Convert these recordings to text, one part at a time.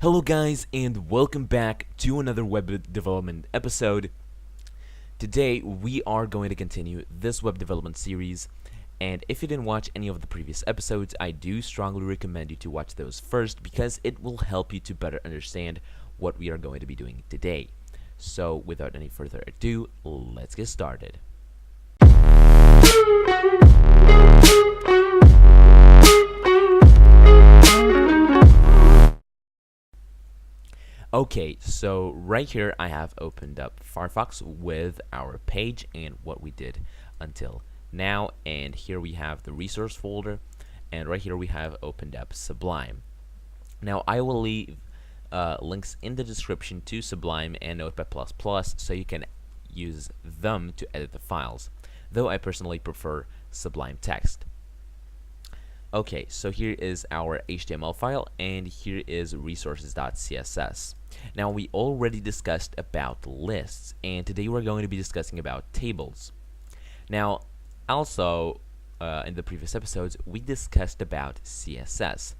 Hello guys and welcome back to another web development episode. Today we are going to continue this web development series, and if you didn't watch any of the previous episodes, I do strongly recommend you to watch those first because it will help you to better understand what we are going to be doing today. So without any further ado, let's get started. Okay, so right here I have opened up Firefox with our page and what we did until now, and here we have the resource folder, and right here we have opened up Sublime. Now I will leave links in the description to Sublime and Notepad++ so you can use them to edit the files, though I personally prefer Sublime Text. Okay, so here is our HTML file, and here is resources.css. Now we already discussed about lists, and today we're going to be discussing about tables. Now also in the previous episodes we discussed about CSS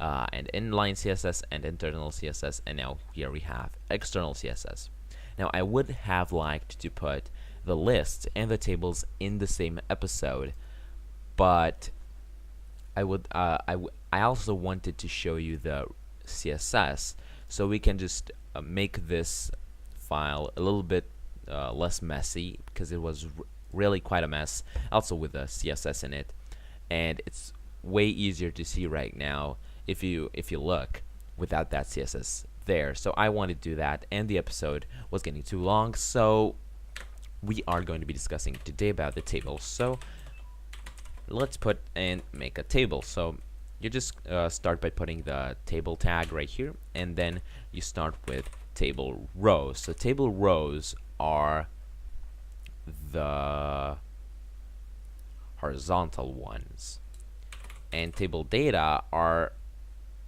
and inline CSS and internal CSS, and now here we have external CSS. Now I would have liked to put the lists and the tables in the same episode, but I also wanted to show you the CSS so we can just make this file a little bit less messy, because it was really quite a mess also with the CSS in it, and it's way easier to see right now if you look without that CSS there. So I wanted to do that, and the episode was getting too long, so we are going to be discussing today about the table. So let's put and make a table. So you just start by putting the table tag right here, and then you start with table rows. So table rows are the horizontal ones, and table data are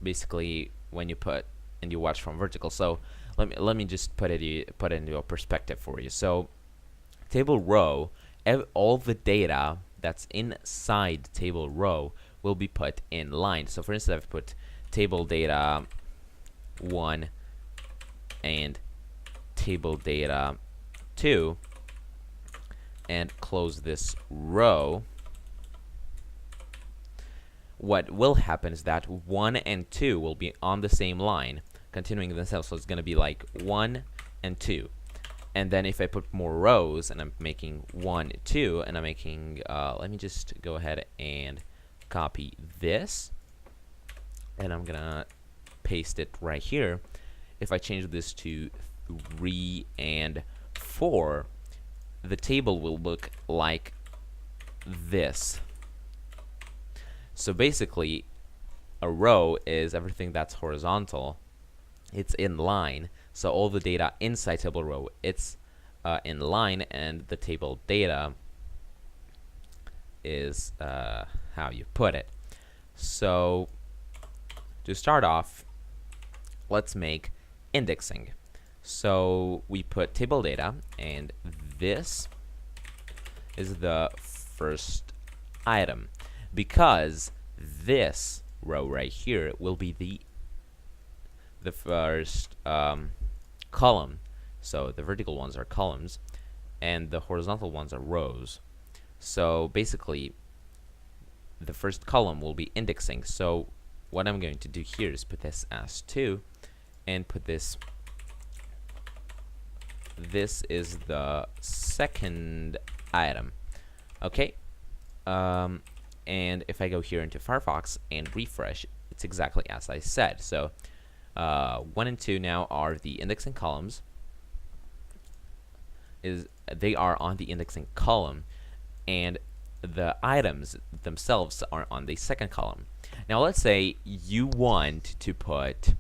basically when you put and you watch from vertical. So let me just put it into a perspective for you. So table row, all the data that's inside table row will be put in line. So for instance, I've put table data 1 and table data 2 and close this row. What will happen is that 1 and 2 will be on the same line, continuing themselves. So it's going to be like 1 and 2. And then if I put more rows, and I'm making 1, 2, and I'm making, let me just go ahead and copy this, and I'm gonna paste it right here. If I change this to 3 and 4, the table will look like this. So basically, a row is everything that's horizontal. It's in line, so all the data inside table row, it's in line, and the table data is how you put it. So to start off, let's make indexing. So we put table data, and this is the first item, because this row right here will be the first column. So the vertical ones are columns and the horizontal ones are rows. So basically the first column will be indexing. So what I'm going to do here is put this as 2 and put this is the second item. Okay, and if I go here into Firefox and refresh, it's exactly as I said. So 1 and 2 now are the indexing columns. They are on the indexing column, and the items themselves are on the second column. Now let's say you want to put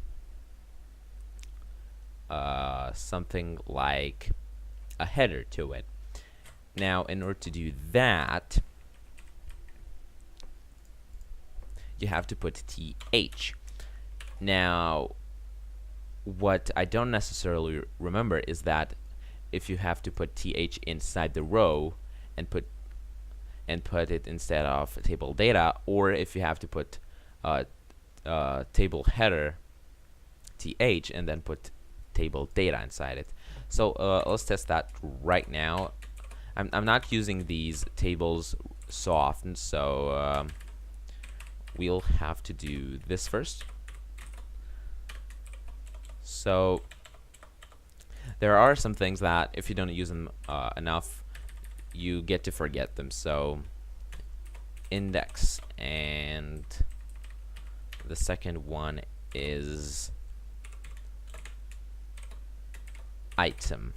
something like a header to it. Now in order to do that, you have to put th. Now what I don't necessarily remember is that if you have to put th inside the row and put it instead of table data, or if you have to put table header th and then put table data inside it. So let's test that right now. I'm not using these tables so often, so we'll have to do this first. So there are some things that if you don't use them enough, you get to forget them. So index, and the second one is item.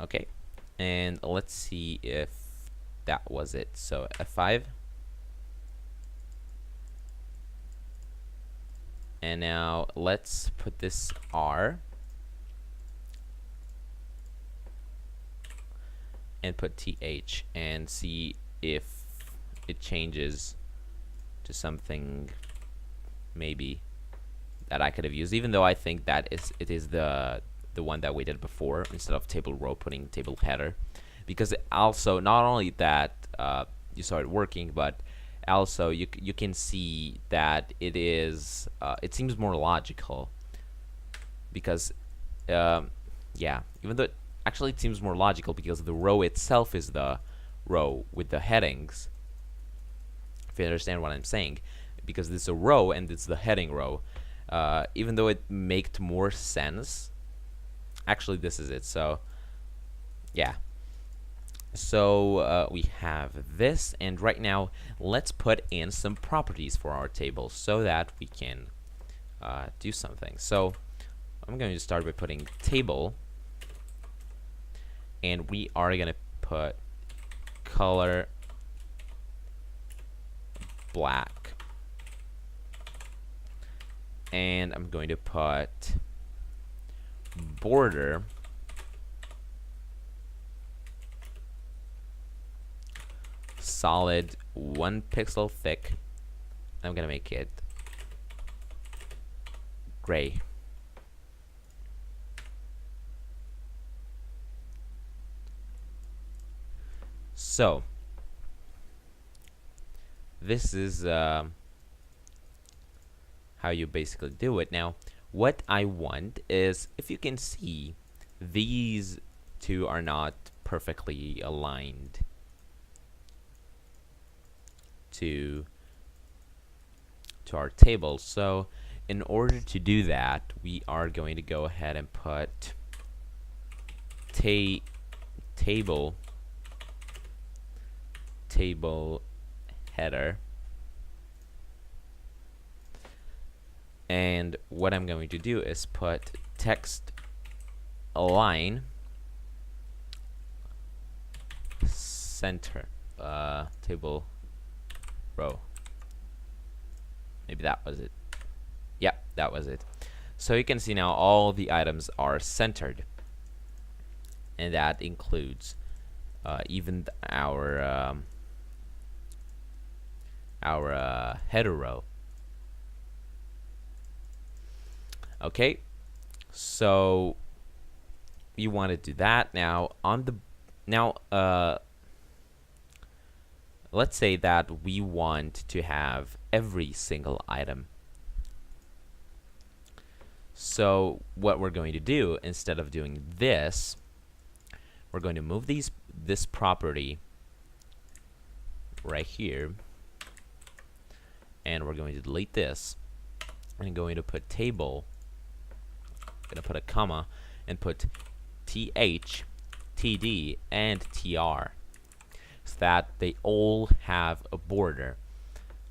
Okay, and let's see if that was it. So F5, and now let's put this R and put TH and see if it changes to something maybe that I could have used, even though I think that it is the one that we did before, instead of table row putting table header, because also not only that you saw it working, but also you can see that it is it seems more logical, because yeah, even though actually it seems more logical because the row itself is the row with the headings, if you understand what I'm saying, because this is a row and it's the heading row. Even though it made more sense, actually this is it. So yeah, so we have this, and right now let's put in some properties for our table so that we can do something. So I'm going to start by putting table, and we are going to put color black, and I'm going to put border solid 1 pixel thick. I'm gonna make it gray. So this is how you basically do it. Now what I want is, if you can see, these two are not perfectly aligned to our table. So in order to do that, we are going to go ahead and put table header, and what I'm going to do is put text align center table row. Maybe that was it. Yep, that was it. So you can see now all the items are centered, and that includes even our header row. Okay, so you want to do that. Now on the let's say that we want to have every single item. So what we're going to do, instead of doing this, we're going to move this property right here, and we're going to delete this, and going to put table, going to put a comma and put th, td, and tr, so that they all have a border.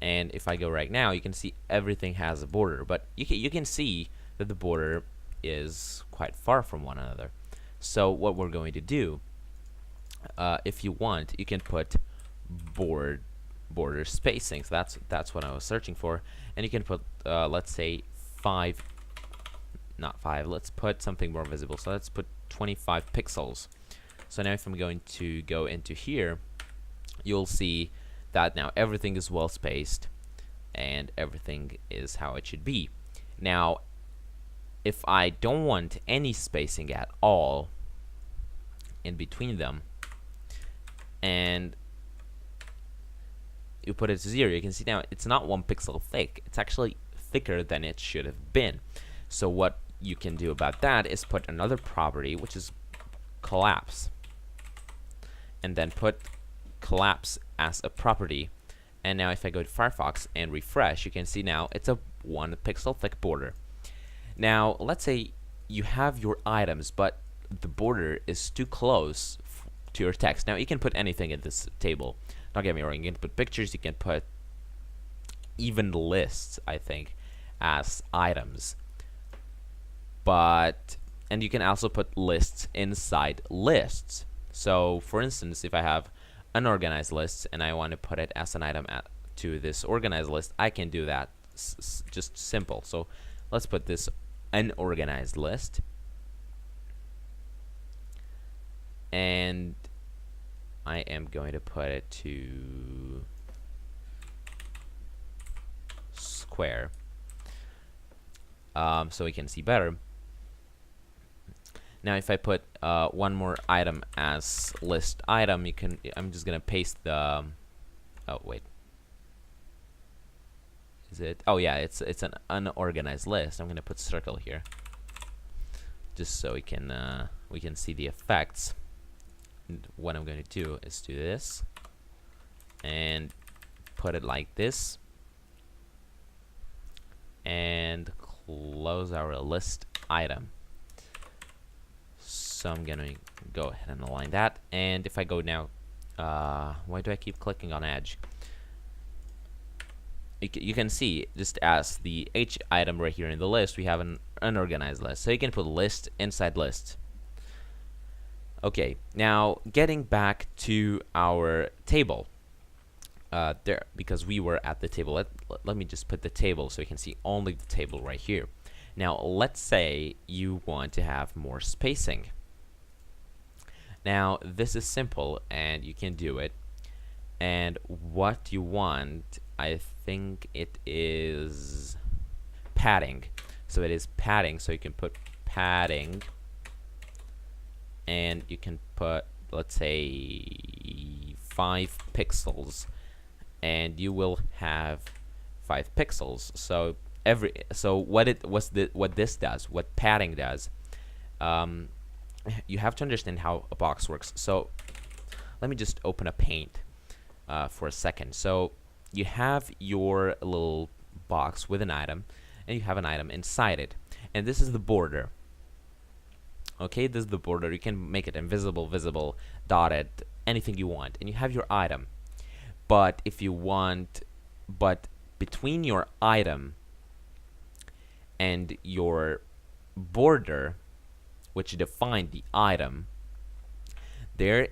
And if I go right now, you can see everything has a border, but you can see that the border is quite far from one another. So what we're going to do, if you want, you can put border spacing. So that's what I was searching for, and you can put let's say 5, not 5. Let's put something more visible. So let's put 25 pixels. So now if I'm going to go into here, you'll see that now everything is well spaced and everything is how it should be. Now if I don't want any spacing at all in between them, and you put it to 0, you can see now it's not 1 pixel thick, it's actually thicker than it should have been. So what you can do about that is put another property, which is collapse, and then put collapse as a property. And now if I go to Firefox and refresh, you can see now it's a 1 pixel thick border. Now let's say you have your items, but the border is too close to your text. Now you can put anything in this table. Don't get me wrong, you can put pictures, you can put even lists, I think, as items. And you can also put lists inside lists. So for instance, if I have unorganized lists and I want to put it as an item to this organized list, I can do that just simple. So let's put this unorganized list, and I am going to put it to square, so we can see better. Now if I put one more item as list item, I'm just gonna paste the oh wait, is it? Oh yeah, it's an unorganized list. I'm gonna put circle here just so we can see the effects. And what I'm going to do is do this and put it like this and close our list item. So I'm gonna go ahead and align that, and if I go now, why do I keep clicking on edge? You can see just as the H item right here in the list, we have an unorganized list, so you can put list inside list. Okay, now getting back to our table, there, because we were at the table, let me just put the table so you can see only the table right here. Now let's say you want to have more spacing. Now this is simple and you can do it, and what you want, I think it is padding. So it is padding, so you can put padding, and you can put, let's say, 5 pixels, and you will have 5 pixels. So what this does, what padding does, you have to understand how a box works. So let me just open a paint for a second. So you have your little box with an item, and you have an item inside it, and this is the border. Okay, this is the border. You can make it invisible, visible, dotted, anything you want, and you have your item. But if you want, between your item and your border, which define the item, there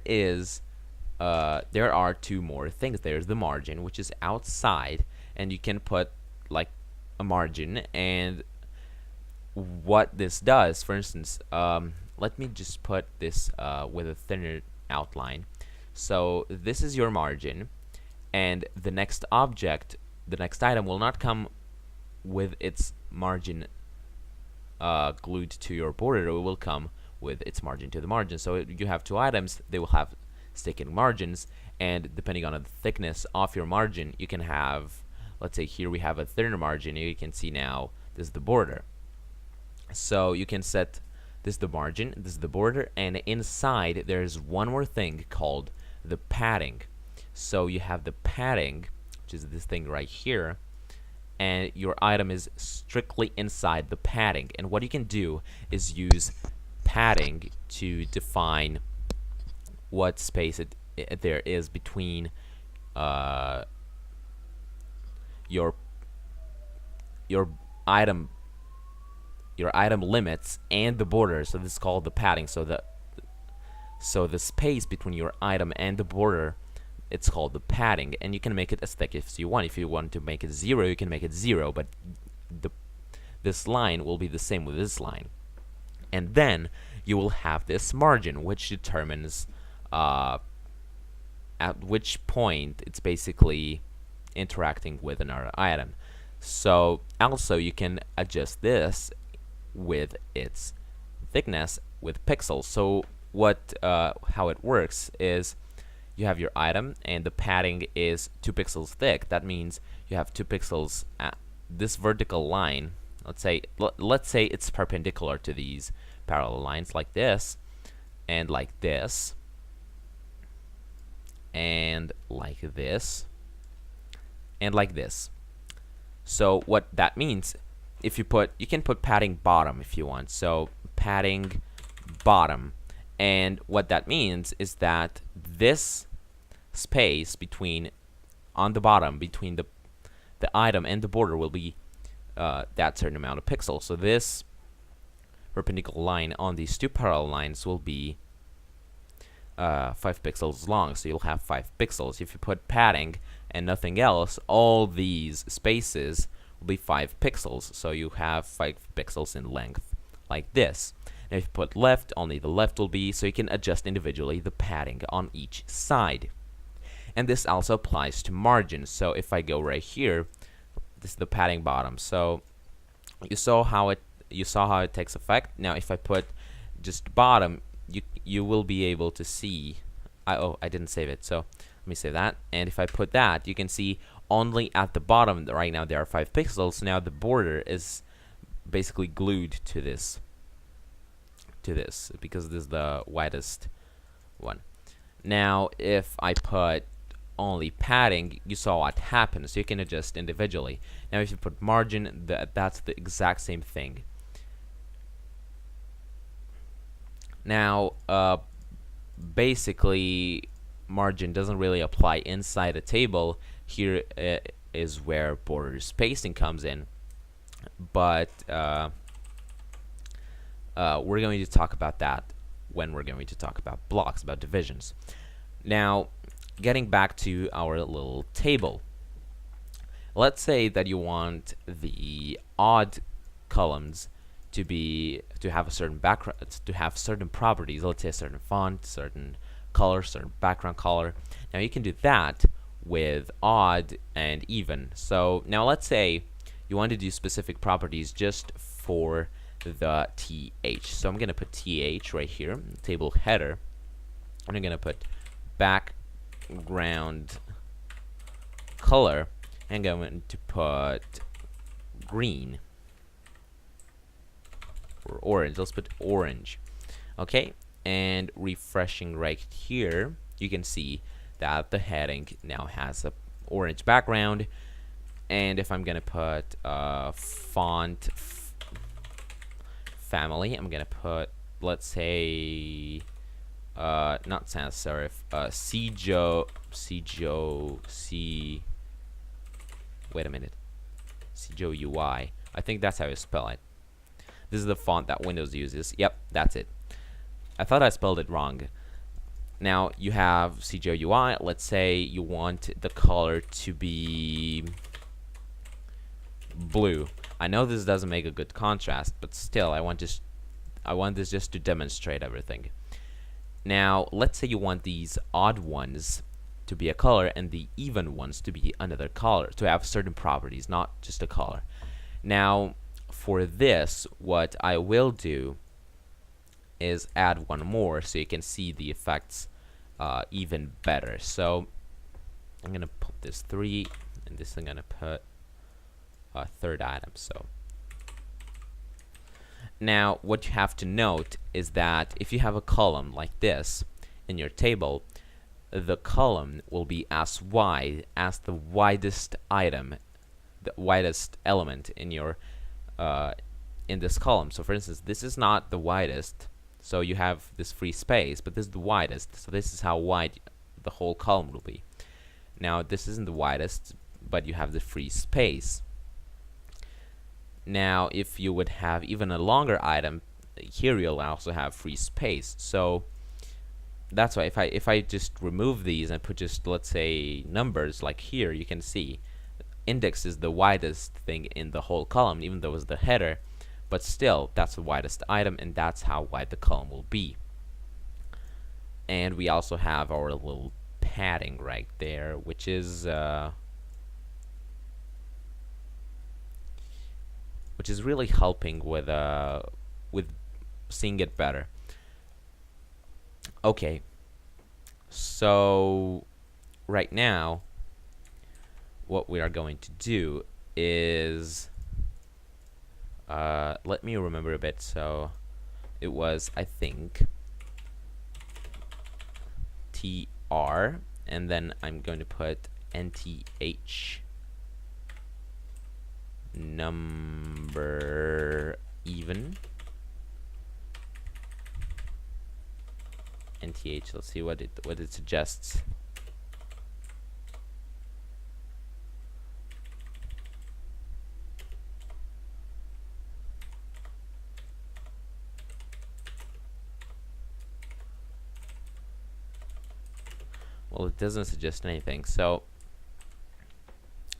are 2 more things. There's the margin, which is outside, and you can put like a margin. And what this does, for instance, let me just put this with a thinner outline. So this is your margin, and the next object, the next item, will not come with its margin glued to your border. It will come with its margin to the margin. So you have 2 items, they will have sticking margins, and depending on the thickness of your margin, you can have, let's say here we have a thinner margin. You can see now this is the border. So you can set this is the margin, this is the border, and inside there's one more thing called the padding. So you have the padding, which is this thing right here, and your item is strictly inside the padding. And what you can do is use padding to define what space there is between your item limits and the border. So this is called the padding. So the space between your item and the border, it's called the padding, and you can make it as thick as you want. If you want to make it 0, you can make it 0, but this line will be the same with this line. And then you will have this margin, which determines at which point it's basically interacting with another item. So also you can adjust this with its thickness with pixels. So how it works is you have your item and the padding is 2 pixels thick. That means you have 2 pixels this vertical line, let's say it's perpendicular to these parallel lines, like this, and like this, and like this, and like this. So what that means, if you can put padding bottom if you want. So padding bottom, and what that means is that this space between on the bottom between the item and the border will be that certain amount of pixels. So this perpendicular line on these two parallel lines will be 5 pixels long, so you'll have 5 pixels. If you put padding and nothing else, all these spaces will be 5 pixels, so you have 5 pixels in length, like this. And if you put left, only the left will be, so you can adjust individually the padding on each side. And this also applies to margins. So if I go right here, this is the padding bottom. So you saw how it takes effect. Now if I put just bottom, you will be able to see. I didn't save it, so let me save that. And if I put that, you can see only at the bottom right now there are 5 pixels. Now the border is basically glued to this because this is the widest one. Now if I put only padding, you saw what happened, so you can adjust individually. Now if you put margin, that's the exact same thing. Now basically margin doesn't really apply inside a table. Here is where border spacing comes in, but we're going to talk about that when we're going to talk about blocks, about divisions. Now getting back to our little table, let's say that you want the odd columns to have a certain background, to have certain properties. Let's say a certain font, certain color, certain background color. Now you can do that with odd and even. So now let's say you want to do specific properties just for the th. So I'm gonna put th right here, table header, and I'm gonna put background color, and I'm going to put green or orange. Let's put orange. Okay, and refreshing right here, you can see that the heading now has a orange background. And if I'm gonna put font family, I'm gonna put, let's say not sans serif, wait a minute, CJOUI. I think that's how you spell it. This is the font that Windows uses. Yep, that's it. I thought I spelled it wrong. Now you have CJOUI. Let's say you want the color to be blue. I know this doesn't make a good contrast, but still, I want this just to demonstrate everything. Now let's say you want these odd ones to be a color and the even ones to be another color, to have certain properties, not just a color. Now for this, what I will do is add one more so you can see the effects even better. So I'm gonna put this 3, and this I'm gonna put a third item. So now what you have to note is that if you have a column like this in your table, the column will be as wide as the widest item, the widest element in your in this column. So for instance, this is not the widest, so you have this free space, but this is the widest, so this is how wide the whole column will be. Now this isn't the widest, but you have the free space. Now if you would have even a longer item, here you'll also have free space. So that's why if I just remove these and put just, let's say, numbers, like here, you can see index is the widest thing in the whole column, even though it's the header, but still that's the widest item, and that's how wide the column will be. And we also have our little padding right there, which is really helping with seeing it better. Okay, so right now what we are going to do is, let me remember a bit. So it was, I think, TR, and then I'm going to put NTH, number even, NTH. Let's see what it suggests. Well, it doesn't suggest anything. So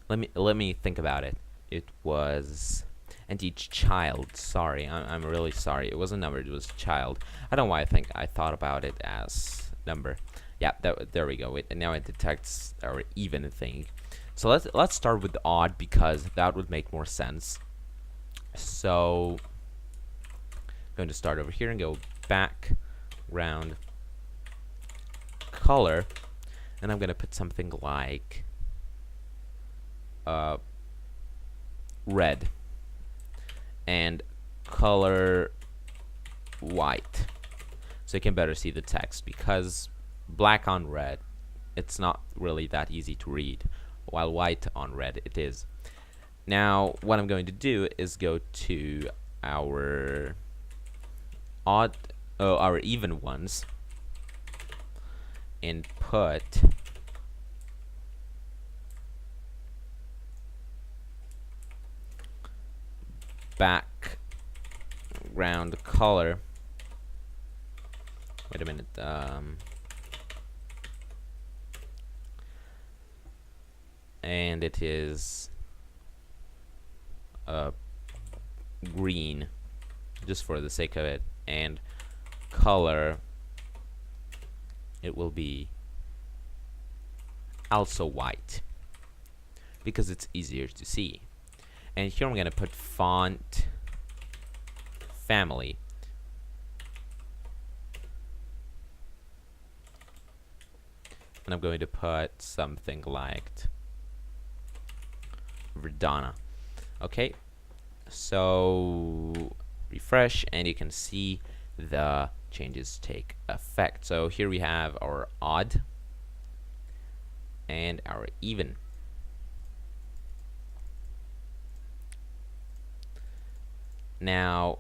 let me think about it. It was NTH child. Sorry, I'm really sorry. It wasn't number. It was child. I don't know why I thought about it as number. Yeah, there we go. And now it detects our even thing. So let's start with the odd, because that would make more sense. So I'm going to start over here and go background color, and I'm going to put something like red, and color white, so you can better see the text, because black on red, it's not really that easy to read, while white on red it is. Now what I'm going to do is go to our our even ones and put background color. Wait a minute. And it is green, just for the sake of it, and color, it will be also white, because it's easier to see. And here I'm going to put font family, and I'm going to put something like Verdana. Okay, so refresh, and you can see the changes take effect. So here we have our odd and our even. Now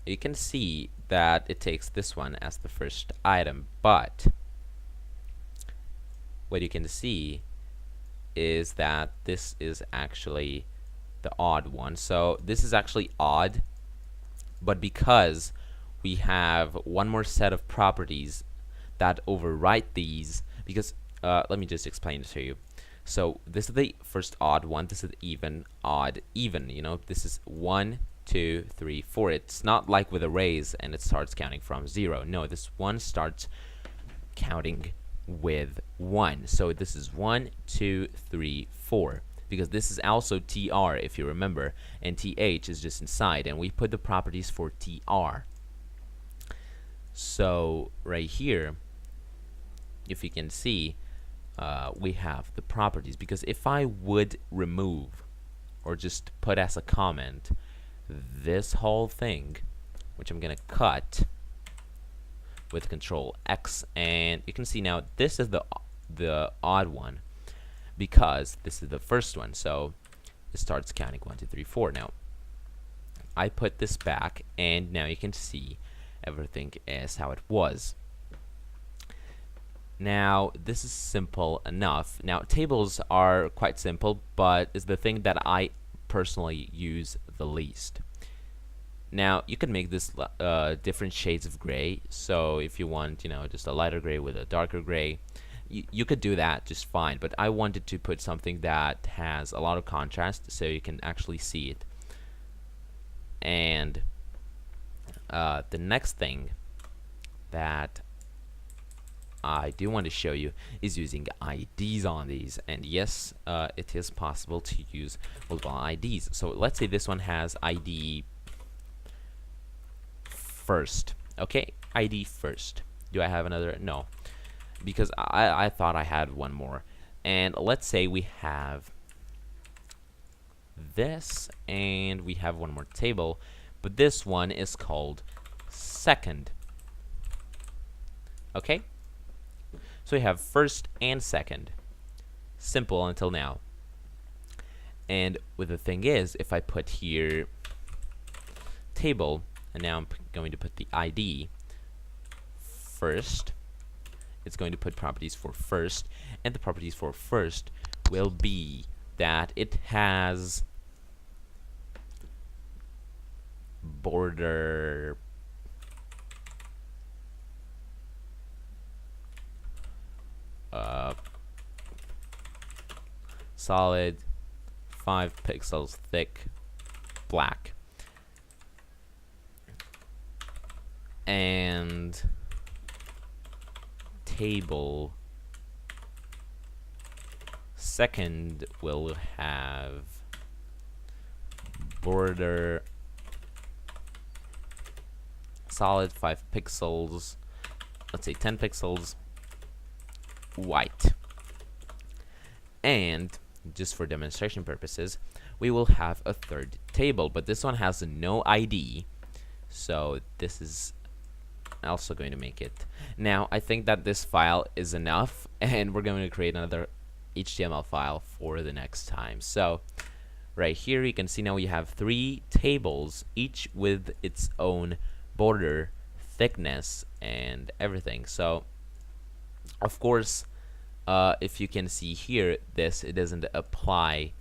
you can see that it takes this one as the first item, but what you can see is that this is actually the odd one. So this is actually odd, but because we have one more set of properties that overwrite these, because let me just explain it to you. So this is the first odd one, this is even, odd, even, you know, this is 1, 2, 3, 4. It's not like with arrays and it starts counting from 0. No, this one starts counting with 1. So this is 1, 2, 3, 4, because this is also TR, if you remember, and TH is just inside, and we put the properties for TR. So right here, if you can see, we have the properties, because if I would remove or just put as a comment this whole thing, which I'm gonna cut with Control X, and you can see now this is the odd one, because this is the first one, so it starts counting 1, 2, 3, 4. Now I put this back, and now you can see everything is how it was. Now this is simple enough. Now tables are quite simple, but is the thing that I personally use the least. Now you can make this different shades of gray, so if you want, you know, just a lighter gray with a darker gray, you could do that just fine, but I wanted to put something that has a lot of contrast so you can actually see it. And the next thing that I do want to show you is using IDs on these, and yes, it is possible to use multiple IDs. So let's say this one has ID first. Okay, ID first. Do I have another? No, because I thought I had one more. And let's say we have this, and we have one more table, but this one is called second. Okay, so we have first and second. Simple until now. And with the thing is, if I put here table, and now I'm going to put the ID first, it's going to put properties for first, and the properties for first will be that it has border solid 5 pixels thick black, and table second will have border solid 5 pixels, let's say 10 pixels white. And just for demonstration purposes, we will have a third table, but this one has no ID, so this is also going to make it. Now I think that this file is enough, and we're going to create another HTML file for the next time. So right here you can see now we have 3 tables, each with its own border thickness and everything. So of course, if you can see here, it doesn't apply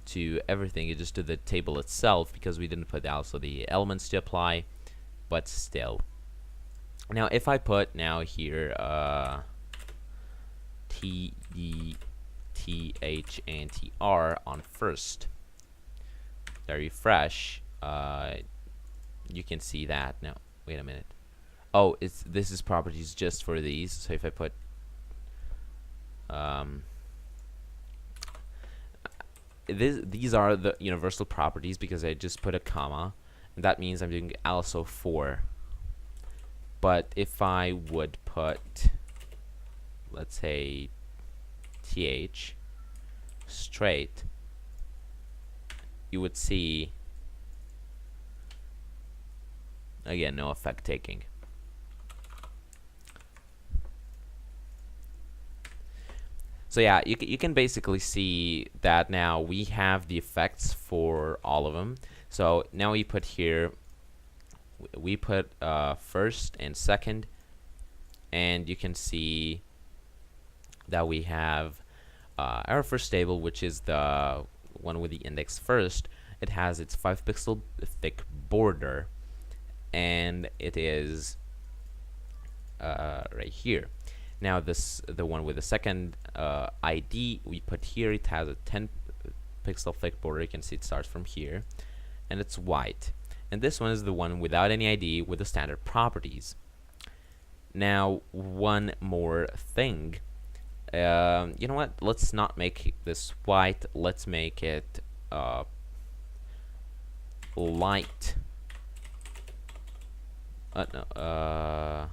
to everything, it's just to the table itself, because we didn't put also the elements to apply, but still. Now if I put now here T, D, T, H, and T, R on first, I refresh, you can see that. Now wait a minute. Oh, this is properties just for these. So if I put these are the universal properties because I just put a comma, and that means I'm doing also for. But if I would put, let's say, th straight, you would see again no effect taking. So yeah, you can basically see that now we have the effects for all of them. So now we put here, we put first and second, and you can see that we have our first table, which is the one with the index first. It has its 5 pixel thick border, and it is right here. Now the one with the second ID we put here, it has a 10 pixel thick border. You can see it starts from here, and it's white. And this one is the one without any ID with the standard properties. Now one more thing, you know what? Let's not make this white. Let's make it light. No,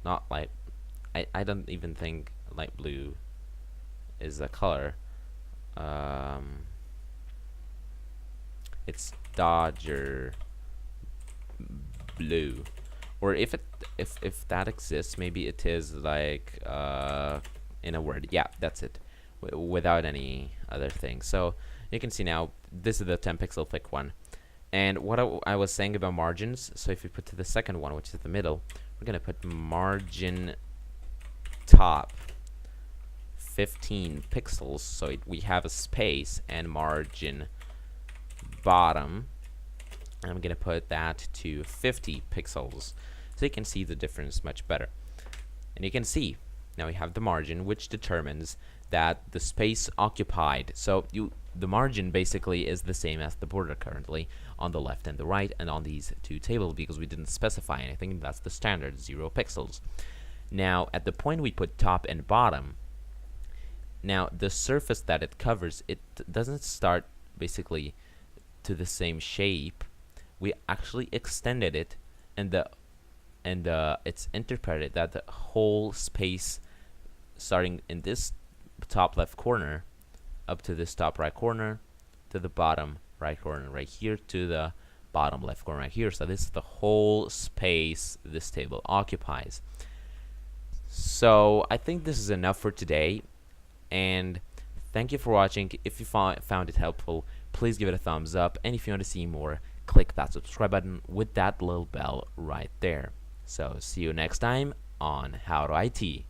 not light. I don't even think light blue is the color. It's Dodger blue, or if that exists, maybe it is like in a word. Yeah, that's it, without any other thing. So you can see now this is the 10 pixel thick one. And what I was saying about margins, so if you put to the second one, which is the middle, we're gonna put margin top 15 pixels, so we have a space, and margin bottom, and I'm gonna put that to 50 pixels, so you can see the difference much better. And you can see now we have the margin, which determines that the space occupied, so the margin basically is the same as the border currently on the left and the right, and on these 2 tables, because we didn't specify anything. That's the standard 0 pixels. Now at the point we put top and bottom, now the surface that it covers, it doesn't start basically to the same shape. We actually extended it, and it's interpreted that the whole space starting in this top left corner up to this top right corner to to the bottom right corner right here to the bottom left corner right here. So this is the whole space this table occupies. So I think this is enough for today, and thank you for watching. If you found it helpful, please give it a thumbs up, and if you want to see more, click that subscribe button with that little bell right there. So see you next time on How to IT.